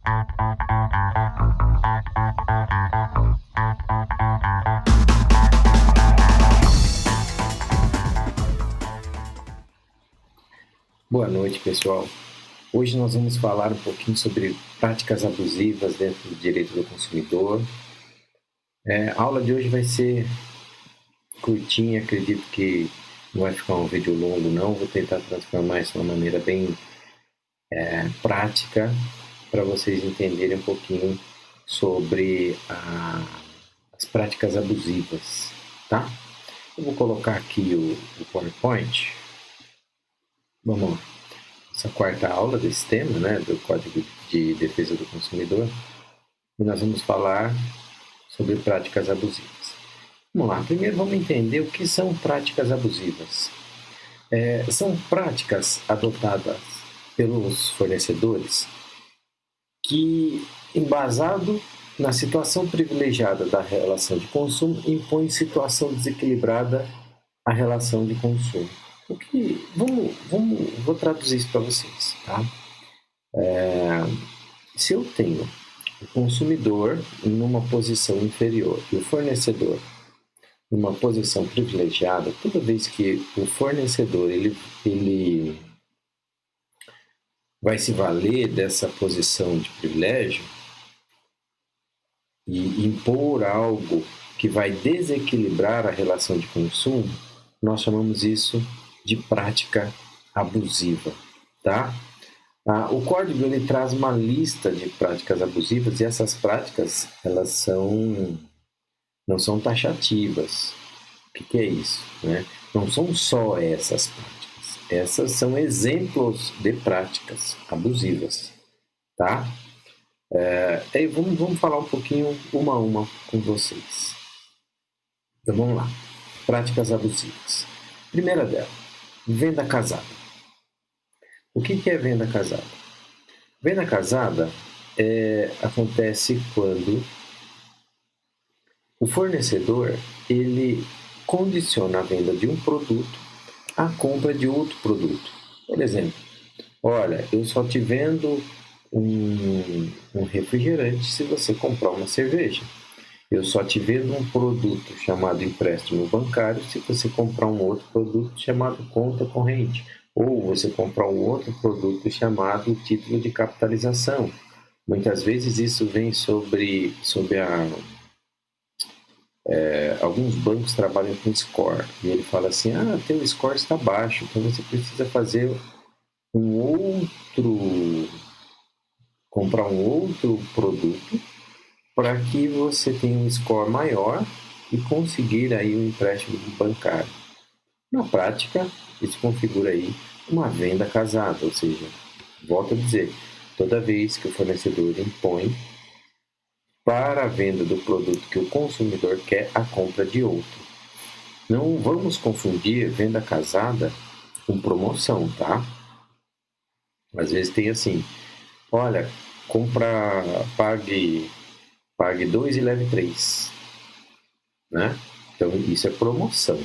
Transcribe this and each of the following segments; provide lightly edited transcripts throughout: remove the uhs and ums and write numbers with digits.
Boa noite, pessoal. Hoje nós vamos falar um pouquinho sobre práticas abusivas dentro do direito do consumidor. A aula de hoje vai ser curtinha, acredito que não vai ficar um vídeo longo não, vou tentar transformar isso de uma maneira bem prática para vocês entenderem um pouquinho sobre as práticas abusivas, tá? Eu vou colocar aqui o PowerPoint. Vamos lá. Essa quarta aula desse tema, né, do Código de Defesa do Consumidor, e nós vamos falar sobre práticas abusivas. Vamos lá, primeiro vamos entender o que são práticas abusivas. São práticas adotadas pelos fornecedores que, embasado na situação privilegiada da relação de consumo, impõem situação desequilibrada à relação de consumo. Vou traduzir isso para vocês, tá? Se eu tenho o consumidor numa posição inferior e o fornecedor numa posição privilegiada, toda vez que o fornecedor ele vai se valer dessa posição de privilégio e impor algo que vai desequilibrar a relação de consumo, nós chamamos isso de prática abusiva, tá? O código ele traz uma lista de práticas abusivas e essas práticas elas não são taxativas. O que é isso, né? Não são só essas práticas, essas são exemplos de práticas abusivas, tá? Aí vamos falar um pouquinho uma a uma com vocês. Então vamos lá, práticas abusivas. Primeira dela, venda casada. O que é venda casada? Venda casada acontece quando o fornecedor ele condiciona a venda de um produto à compra de outro produto. Por exemplo, olha, eu só te vendo um refrigerante se você comprar uma cerveja. Eu só te vendo um produto chamado empréstimo bancário se você comprar um outro produto chamado conta corrente. Ou você comprar um outro produto chamado título de capitalização. Muitas vezes isso vem sobre alguns bancos trabalham com score. E ele fala assim, teu score está baixo, então você precisa comprar um outro produto para que você tenha um score maior e conseguir aí um empréstimo bancário. Na prática, isso configura aí uma venda casada, ou seja, volto a dizer, toda vez que o fornecedor impõe para a venda do produto que o consumidor quer a compra de outro. Não vamos confundir venda casada com promoção, tá? Às vezes tem assim, olha, pague 2 e leve 3, né? Então isso é promoção.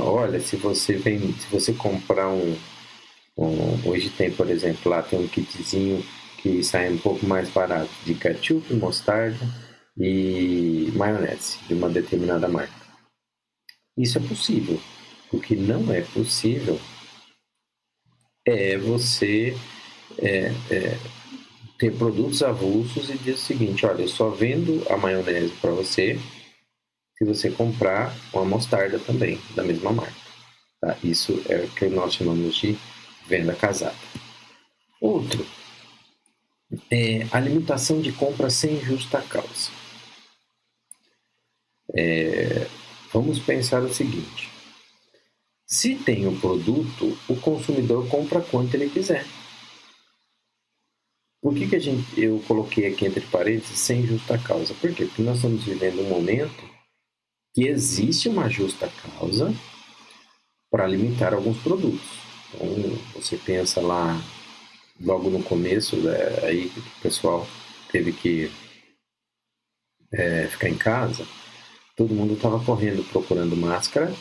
Olha, se você comprar hoje tem, por exemplo, lá tem um kitzinho que sai um pouco mais barato de ketchup, mostarda e maionese de uma determinada marca. Isso é possível. O que não é possível é você ter produtos avulsos e dizer o seguinte, olha, eu só vendo a maionese para você se você comprar uma mostarda também, da mesma marca. Tá? Isso é o que nós chamamos de venda casada. Outro é a limitação de compra sem justa causa. Vamos pensar o seguinte, se tem um produto, o consumidor compra quanto ele quiser. Por que eu coloquei aqui entre parênteses sem justa causa? Por quê? Porque nós estamos vivendo um momento que existe uma justa causa para limitar alguns produtos. Então, você pensa lá, logo no começo, aí que o pessoal teve que ficar em casa, todo mundo estava correndo procurando máscara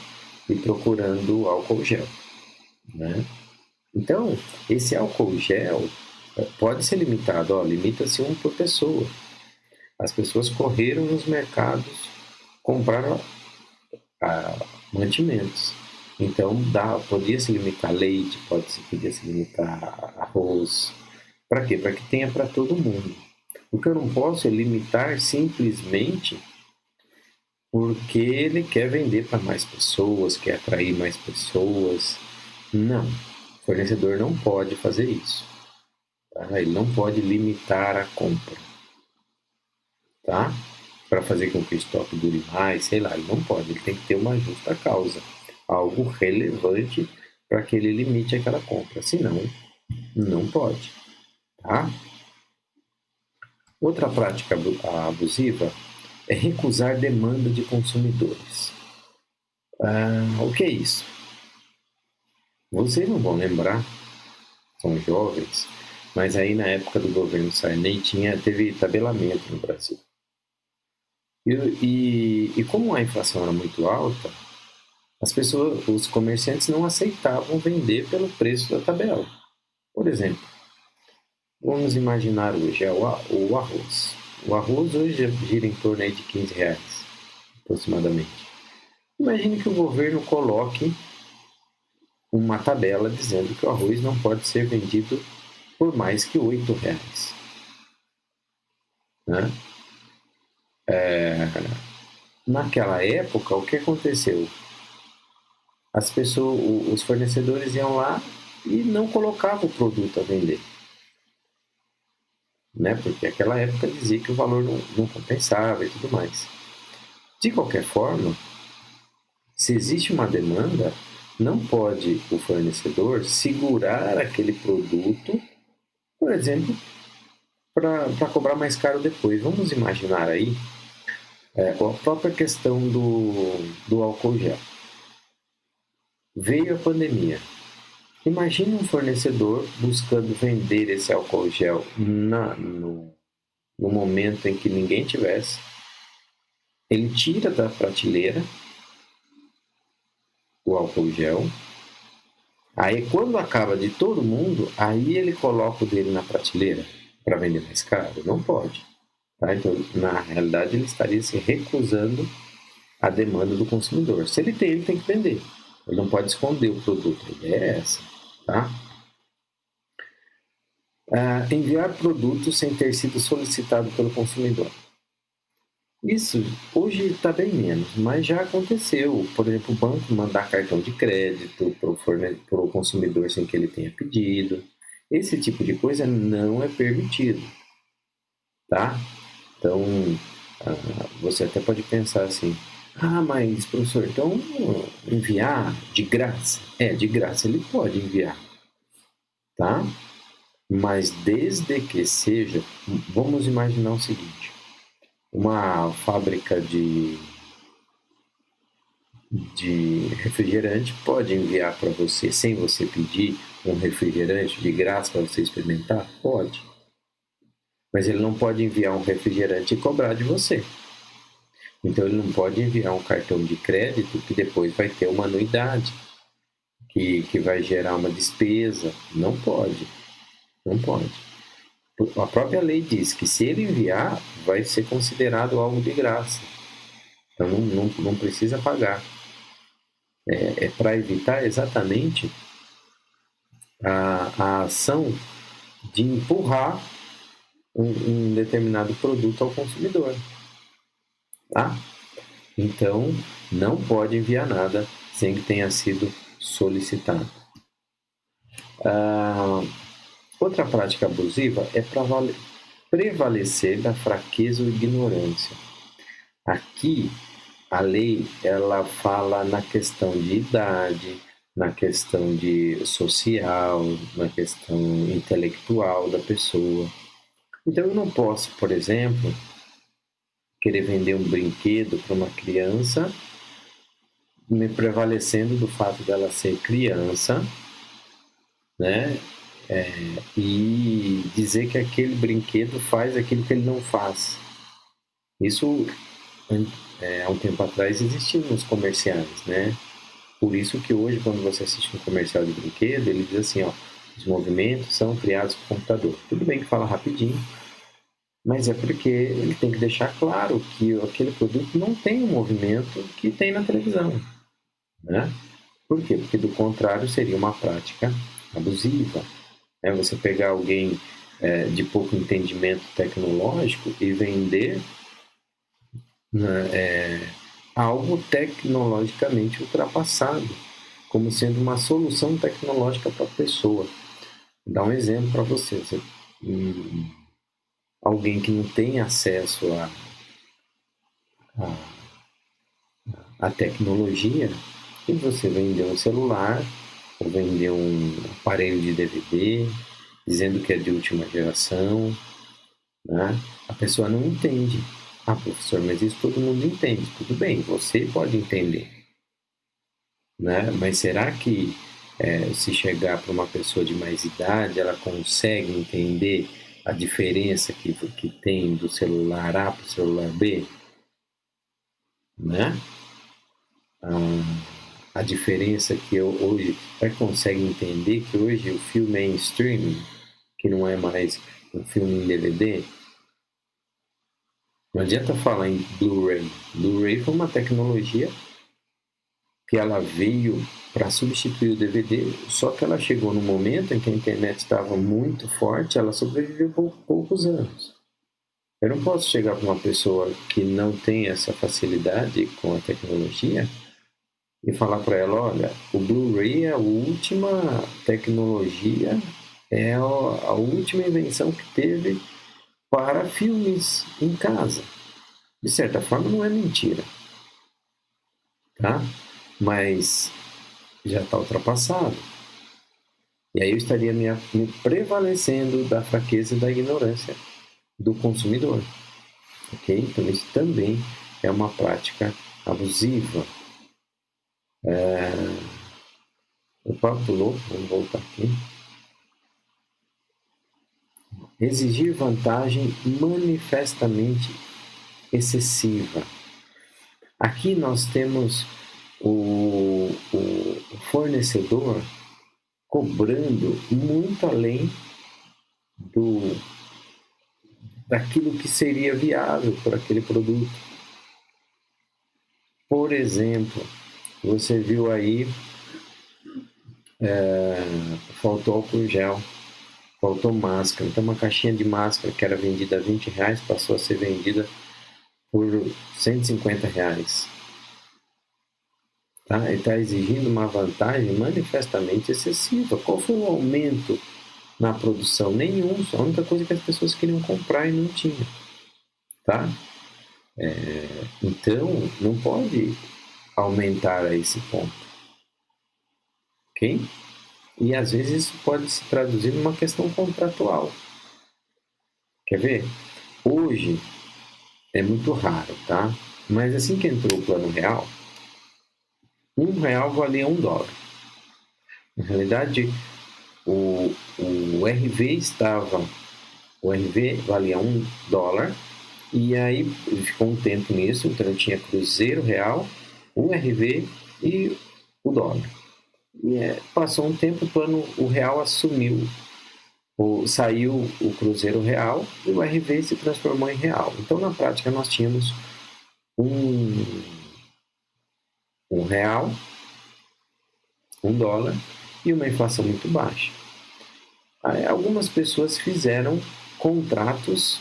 e procurando álcool gel, né? Então, esse álcool gel, Pode ser limitado, limita-se um por pessoa. As pessoas correram nos mercados, compraram mantimentos. Então, podia se limitar leite, podia se limitar arroz. Para quê? Para que tenha para todo mundo. O que eu não posso é limitar simplesmente porque ele quer vender para mais pessoas, quer atrair mais pessoas. Não, o fornecedor não pode fazer isso. Tá? Ele não pode limitar a compra, tá? Para fazer com que o estoque dure mais, sei lá, ele não pode. Ele tem que ter uma justa causa, algo relevante para que ele limite aquela compra. Senão, não pode, tá? Outra prática abusiva é recusar demanda de consumidores. O que é isso? Vocês não vão lembrar, são jovens, mas aí na época do governo Sarney teve tabelamento no Brasil. E como a inflação era muito alta, os comerciantes não aceitavam vender pelo preço da tabela. Por exemplo, vamos imaginar hoje o arroz. O arroz hoje gira em torno aí de R$15, aproximadamente. Imagine que o governo coloque uma tabela dizendo que o arroz não pode ser vendido por mais que R$8. Né? Naquela época, o que aconteceu? Os fornecedores iam lá e não colocavam o produto a vender. Né? Porque naquela época dizia que o valor não compensava e tudo mais. De qualquer forma, se existe uma demanda, não pode o fornecedor segurar aquele produto, por exemplo, para cobrar mais caro depois. Vamos imaginar aí a própria questão do álcool gel. Veio a pandemia. Imagine um fornecedor buscando vender esse álcool gel no momento em que ninguém tivesse. Ele tira da prateleira o álcool gel. Aí, quando acaba de todo mundo, aí ele coloca o dele na prateleira para vender mais caro? Não pode. Tá? Então, na realidade, ele estaria se recusando à demanda do consumidor. Se ele tem que vender. Ele não pode esconder o produto. A ideia é essa. Tá? Enviar produtos sem ter sido solicitado pelo consumidor. Isso hoje está bem menos, mas já aconteceu. Por exemplo, o banco mandar cartão de crédito para o consumidor sem que ele tenha pedido. Esse tipo de coisa não é permitido. Tá? Então, você até pode pensar assim, mas professor, então enviar de graça? De graça ele pode enviar, tá? Mas desde que seja, vamos imaginar o seguinte, uma fábrica de refrigerante pode enviar para você, sem você pedir, um refrigerante de graça para você experimentar? Pode. Mas ele não pode enviar um refrigerante e cobrar de você. Então, ele não pode enviar um cartão de crédito que depois vai ter uma anuidade, que vai gerar uma despesa. Não pode. Não pode. A própria lei diz que se ele enviar, vai ser considerado algo de graça. Então, não precisa pagar. É para evitar exatamente a ação de empurrar um determinado produto ao consumidor. Tá? Então, não pode enviar nada sem que tenha sido solicitado. Outra prática abusiva é prevalecer da fraqueza ou ignorância. Aqui, a lei ela fala na questão de idade, na questão de social, na questão intelectual da pessoa. Então, eu não posso, por exemplo, querer vender um brinquedo para uma criança, me prevalecendo do fato dela ser criança, né? E dizer que aquele brinquedo faz aquilo que ele não faz. Isso, há um tempo atrás, existia nos comerciais, né? Por isso que hoje, quando você assiste um comercial de brinquedo, ele diz assim, Os movimentos são criados por computador. Tudo bem que fala rapidinho, mas é porque ele tem que deixar claro que aquele produto não tem o movimento que tem na televisão, né? Por quê? Porque do contrário seria uma prática abusiva. É você pegar alguém de pouco entendimento tecnológico e vender, né, algo tecnologicamente ultrapassado, como sendo uma solução tecnológica para a pessoa. Vou dar um exemplo para você. Alguém que não tem acesso à tecnologia, e você vender um celular ou vender um aparelho de DVD dizendo que é de última geração, né? A pessoa não entende. Ah, professor, mas isso todo mundo entende. Tudo bem, você pode entender, né? Mas será que se chegar para uma pessoa de mais idade, ela consegue entender a diferença que tem do celular A para o celular B, né? A diferença que hoje ela consegue entender que hoje o filme é em streaming, que não é mais um filme em DVD. Não adianta falar em Blu-ray. Blu-ray foi uma tecnologia que ela veio para substituir o DVD, só que ela chegou no momento em que a internet estava muito forte, ela sobreviveu por poucos anos. Eu não posso chegar para uma pessoa que não tem essa facilidade com a tecnologia e falar para ela, olha, o Blu-ray é a última tecnologia, é a última invenção que teve para filmes em casa. De certa forma, não é mentira, tá? Mas já está ultrapassado. E aí eu estaria me prevalecendo da fraqueza e da ignorância do consumidor, ok? Então isso também é uma prática abusiva. O papo louco, vamos voltar aqui. Exigir vantagem manifestamente excessiva. Aqui nós temos o fornecedor cobrando muito além daquilo que seria viável por aquele produto. Por exemplo, você viu aí, faltou álcool gel, faltou máscara. Então uma caixinha de máscara que era vendida a R$20 passou a ser vendida por R$150. Tá? Ele está exigindo uma vantagem manifestamente excessiva. Qual foi o aumento na produção? Nenhum. A única coisa que as pessoas queriam comprar e não tinha. Tá? Então, não pode aumentar a esse ponto. Ok? E às vezes isso pode se traduzir numa questão contratual. Quer ver? Hoje é muito raro, tá? Mas assim que entrou o Plano Real, R$1 valia $1. Na realidade, o RV o RV valia $1 e aí ficou um tempo nisso, então tinha Cruzeiro Real, o RV e o dólar. E passou um tempo, o real assumiu, saiu o Cruzeiro Real e o RV se transformou em real. Então na prática nós tínhamos um real, $1 e uma inflação muito baixa. Aí, algumas pessoas fizeram contratos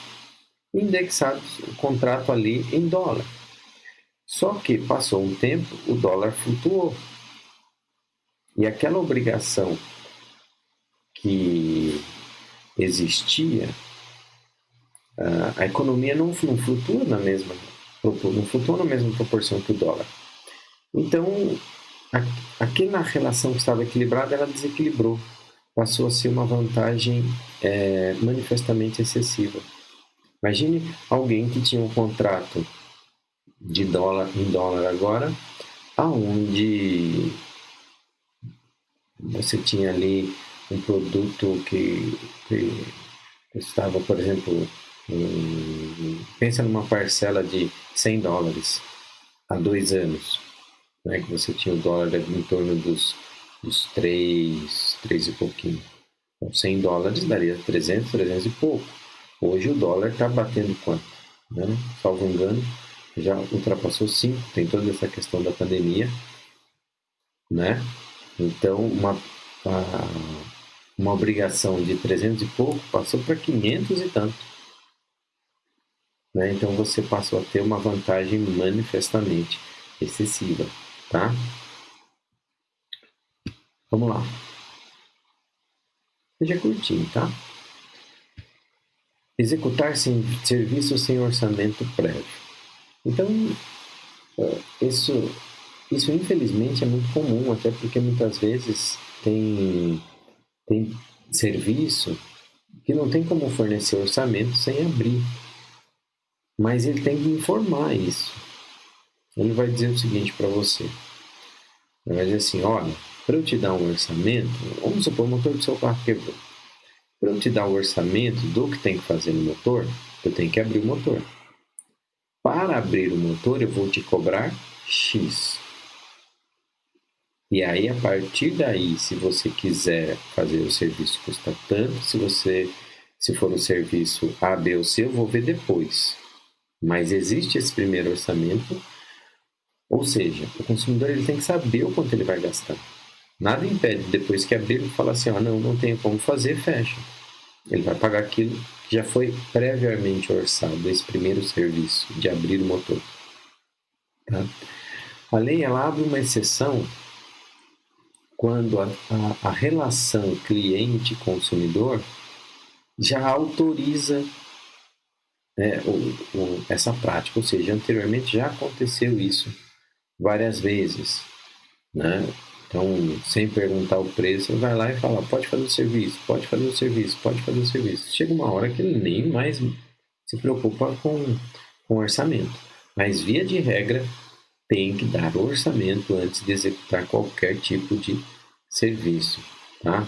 indexados, o contrato ali em dólar. Só que passou um tempo, o dólar flutuou. E aquela obrigação que existia, a economia não flutua na mesma proporção que o dólar. Então, aqui na relação que estava equilibrada, ela desequilibrou. Passou a ser uma vantagem manifestamente excessiva. Imagine alguém que tinha um contrato de dólar em dólar agora, aonde você tinha ali um produto que custava, por exemplo, pensa numa parcela de $100 há 2 anos, que você tinha o dólar em torno dos 3 e pouquinho. Com $100 daria 300, 300 e pouco. Hoje o dólar está batendo quanto? Né? Salvo engano, já ultrapassou 5. Tem toda essa questão da pandemia, né? Então, uma obrigação de 300 e pouco passou para 500 e tanto. Né? Então, você passou a ter uma vantagem manifestamente excessiva, tá? Vamos lá. Seja curtinho, tá? Executar serviço sem orçamento prévio. Então, isso infelizmente é muito comum, até porque muitas vezes tem serviço que não tem como fornecer orçamento sem abrir. Mas ele tem que informar isso. Ele vai dizer o seguinte para você. Ele vai dizer assim, olha, para eu te dar um orçamento, vamos supor, o motor do seu carro quebrou. Para eu te dar o orçamento do que tem que fazer no motor, eu tenho que abrir o motor. Para abrir o motor, eu vou te cobrar X. E aí, a partir daí, se você quiser fazer o serviço, custa tanto. Se for o serviço A, B ou C, eu vou ver depois. Mas existe esse primeiro orçamento, ou seja, o consumidor ele tem que saber o quanto ele vai gastar. Nada impede, depois que abrir, ele falar assim, não tenho como fazer, fecha. Ele vai pagar aquilo que já foi previamente orçado, esse primeiro serviço de abrir o motor. Tá? A lei ela abre uma exceção quando a relação cliente-consumidor já autoriza essa prática, ou seja, anteriormente já aconteceu isso várias vezes, né? Então, sem perguntar o preço, ele vai lá e fala, pode fazer o serviço, pode fazer o serviço, pode fazer o serviço. Chega uma hora que ele nem mais se preocupa com orçamento, mas via de regra tem que dar orçamento antes de executar qualquer tipo de serviço, tá?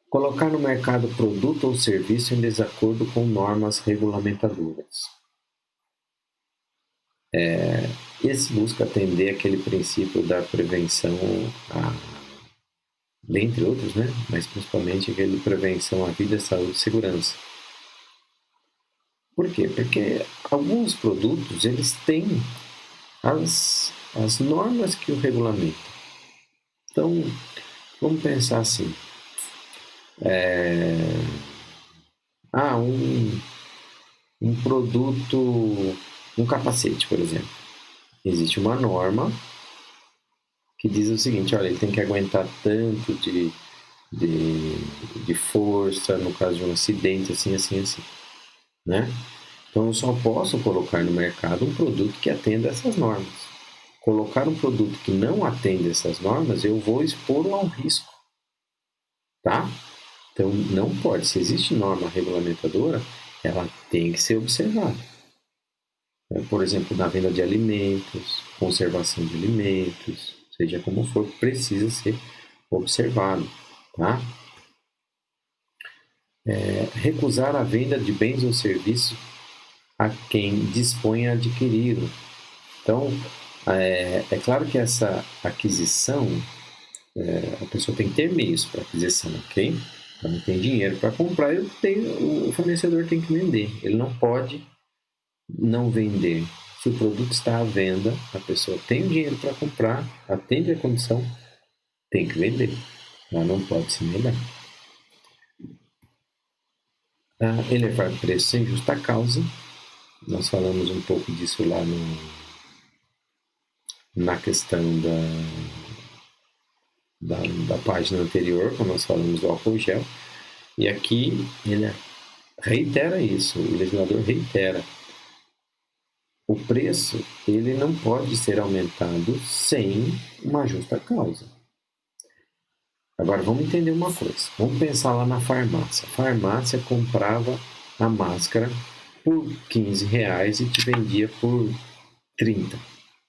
Colocar no mercado produto ou serviço em desacordo com normas regulamentadoras. Esse busca atender aquele princípio da prevenção, dentre outros, né? Mas principalmente aquele prevenção à vida, saúde e segurança. Por quê? Porque alguns produtos eles têm as normas que o regulamentam. Então, vamos pensar assim. Um produto, um capacete, por exemplo. Existe uma norma que diz o seguinte, olha, ele tem que aguentar tanto de força no caso de um acidente, assim, né? Então, eu só posso colocar no mercado um produto que atenda essas normas. Colocar um produto que não atende essas normas, eu vou expor ao risco, tá? Então, não pode. Se existe norma regulamentadora, ela tem que ser observada. Por exemplo, na venda de alimentos, conservação de alimentos, seja como for, precisa ser observado, tá? Recusar a venda de bens ou serviços a quem dispõe a adquiri-lo. Então, é claro que essa aquisição, a pessoa tem que ter meios para aquisição, ok? Então, tem dinheiro para comprar, o fornecedor tem que vender. Ele não pode não vender. Se o produto está à venda, a pessoa tem o dinheiro para comprar, atende a condição, tem que vender. Ela não pode se negar. Elevar preço sem justa causa. Nós falamos um pouco disso lá na questão da página anterior, quando nós falamos do álcool gel. E aqui ele reitera isso, o legislador reitera. O preço ele não pode ser aumentado sem uma justa causa. Agora vamos entender uma coisa. Vamos pensar lá na farmácia. A farmácia comprava a máscara por R$15 e te vendia por 30,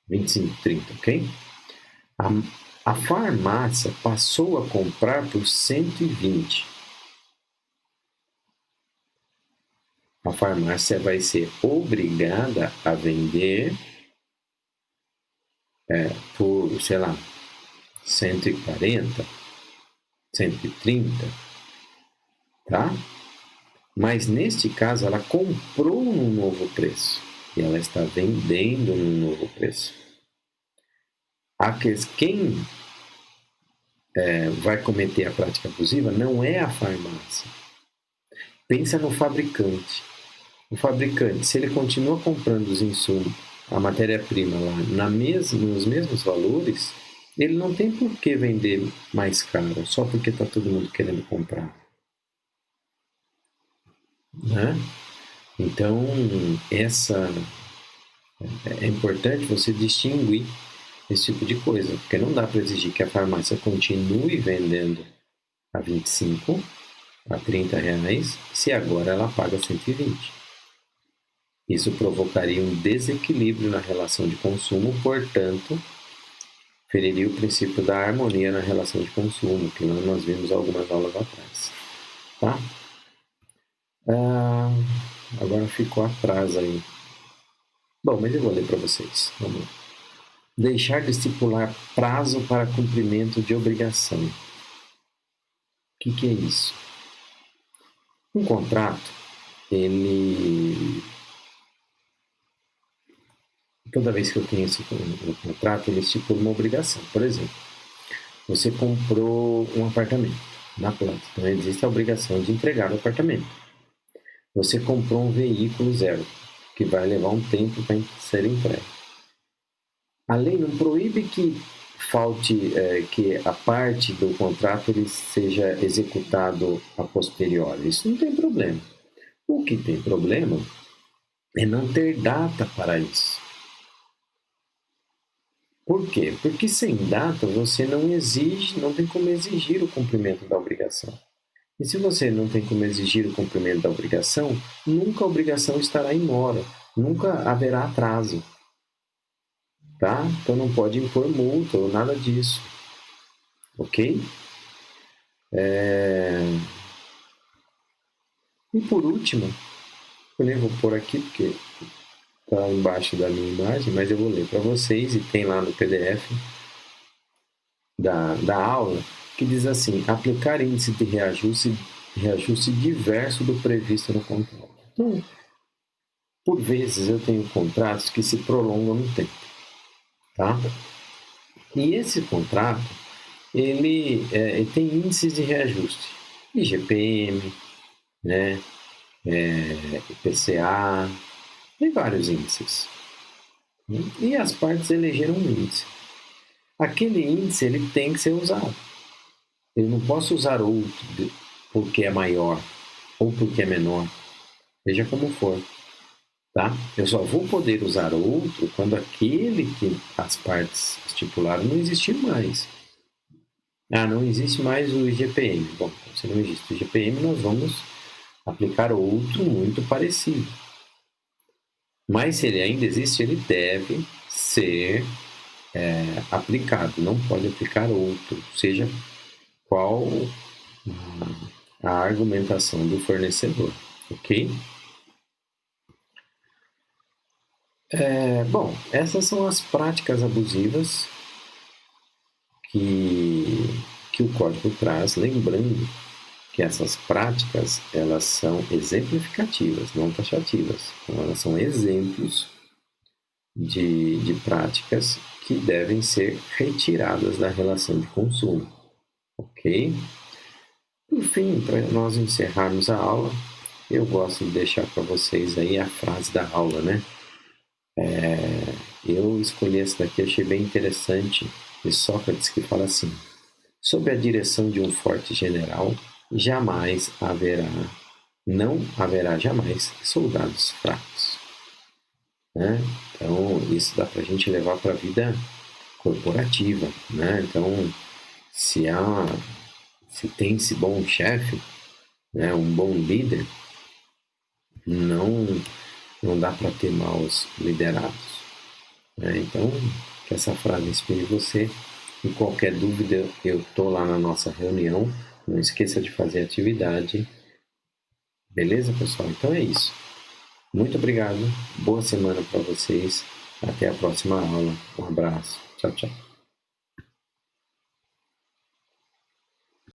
25, 30, ok? A farmácia passou a comprar por 120. A farmácia vai ser obrigada a vender por, sei lá, 140. 130, tá? Mas neste caso ela comprou num novo preço e ela está vendendo num novo preço. Quem vai cometer a prática abusiva não é a farmácia. Pensa no fabricante. O fabricante, se ele continua comprando os insumos, a matéria-prima lá nos mesmos valores, ele não tem por que vender mais caro, só porque está todo mundo querendo comprar. Né? Então, é importante você distinguir esse tipo de coisa, porque não dá para exigir que a farmácia continue vendendo a 25, a 30 reais, se agora ela paga 120. Isso provocaria um desequilíbrio na relação de consumo, portanto, feriria o princípio da harmonia na relação de consumo, que nós vimos algumas aulas atrás. Tá? Agora ficou atrás aí. Bom, mas eu vou ler para vocês. Vamos lá. Deixar de estipular prazo para cumprimento de obrigação. O que é isso? Um contrato, toda vez que eu tenho um contrato, ele estipula uma obrigação. Por exemplo, você comprou um apartamento na planta, então existe a obrigação de entregar o apartamento. Você comprou um veículo zero, que vai levar um tempo para ser entregue. A lei não proíbe que que a parte do contrato ele seja executado a posteriori. Isso não tem problema. O que tem problema é não ter data para isso. Por quê? Porque sem data você não tem como exigir o cumprimento da obrigação. E se você não tem como exigir o cumprimento da obrigação, nunca a obrigação estará em mora, nunca haverá atraso. Tá? Então não pode impor multa ou nada disso. Ok? E por último, eu nem vou pôr aqui porque está embaixo da minha imagem, mas eu vou ler para vocês e tem lá no PDF da aula que diz assim: aplicar índice de reajuste diverso do previsto no contrato. Então, por vezes eu tenho contratos que se prolongam no tempo. Tá? E esse contrato, ele tem índices de reajuste, IGPM, né, IPCA, tem vários índices. E as partes elegeram um índice. Aquele índice ele tem que ser usado. Eu não posso usar outro porque é maior ou porque é menor, seja como for. Tá? Eu só vou poder usar outro quando aquele que as partes estipularam não existir mais. Não existe mais o IGPM. Bom, então, se não existe o IGPM, nós vamos aplicar outro muito parecido. Mas se ele ainda existe, ele deve ser aplicado. Não pode aplicar outro, seja qual a argumentação do fornecedor. Ok? Bom, essas são as práticas abusivas que o código traz, lembrando que essas práticas elas são exemplificativas, não taxativas. Então, elas são exemplos de práticas que devem ser retiradas da relação de consumo, ok? Por fim, para nós encerrarmos a aula, eu gosto de deixar para vocês aí a frase da aula, né? Eu escolhi essa daqui, achei bem interessante, de Sócrates, que fala assim: sob a direção de um forte general, não haverá jamais soldados fracos. Né? Então, isso dá para a gente levar para a vida corporativa. Né? Então, se tem esse bom chefe, né, um bom líder, não dá para ter maus liderados. Né? Então, que essa frase inspire você. E qualquer dúvida, eu estou lá na nossa reunião. Não esqueça de fazer atividade. Beleza, pessoal? Então é isso. Muito obrigado. Boa semana para vocês. Até a próxima aula. Um abraço. Tchau, tchau.